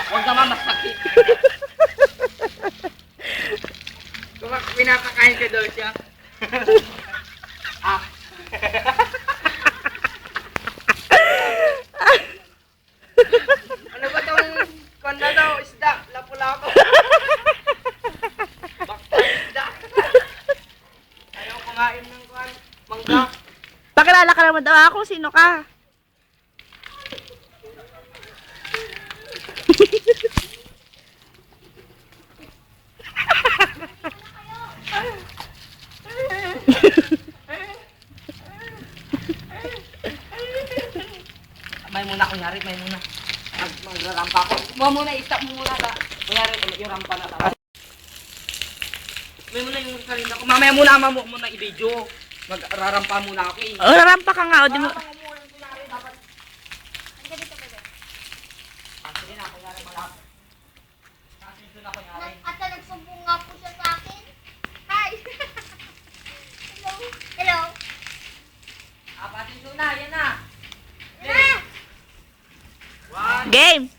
Huwag naman masakit. Kung pinapakain ka daw siya. Ah. Ano ba itong kwan na daw? Isda. Lapu-lapu. Bakta isda. Ayaw kumain ng kwan. Mangga. Pakilala ka naman daw ako. Sino ka? May muna kunyari, may muna. Magrarampa ako. Muna, i-stop mo muna ka. Kunyari, yung rampa na tapos. May muna yung kanina ko. Mamaya muna i-video. Magrarampa muna ako eh. O, narampa ka nga. O, di mo... At nagsumbong nga po siya sa akin. Hi! Hello? Hello? Patinso na, yan na. Game!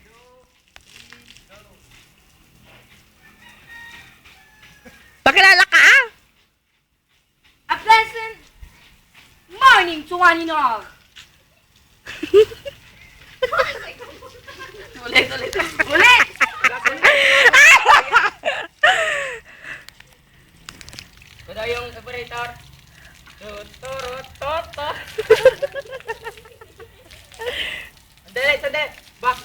Pakilala ka ah! A pleasant morning to one and all. Ulit. Kuda yung operator. Tuturut. Sandali. Back.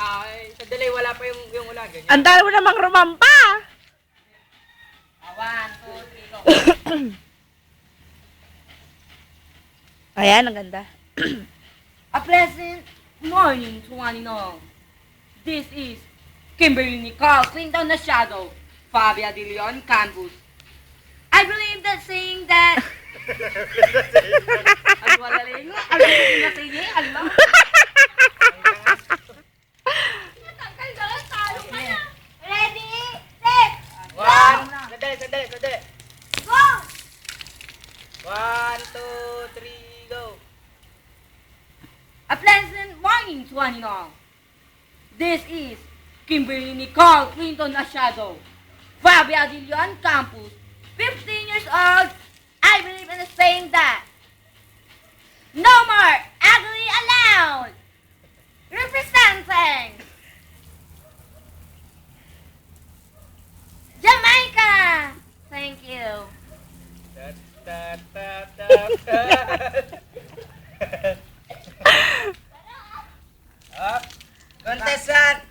Ay, sandali, wala pa yung ulan. Ganyan. Ang dami mo namang rumampa! 1, 2, 3, go. Ayan, ang ganda. A pleasant morning to one and all. This is Kimberly Nicole Clinton na Shadow, Fabia De Leon Campus. I believe that saying that... Ang walaling nga. Ang walaling na sige. Allah. Natanggal ka lang, talo ka na. Ready, set, Sandali. go! 1, 2, 3, go. A pleasant morning to one and all. This is Kimberly Nicole Clinton na Shadow, Fabia De Leon Campus, 15 years old. I believe in the saying that no more ugly allowed. Representing Jamaica. Thank you. Contestant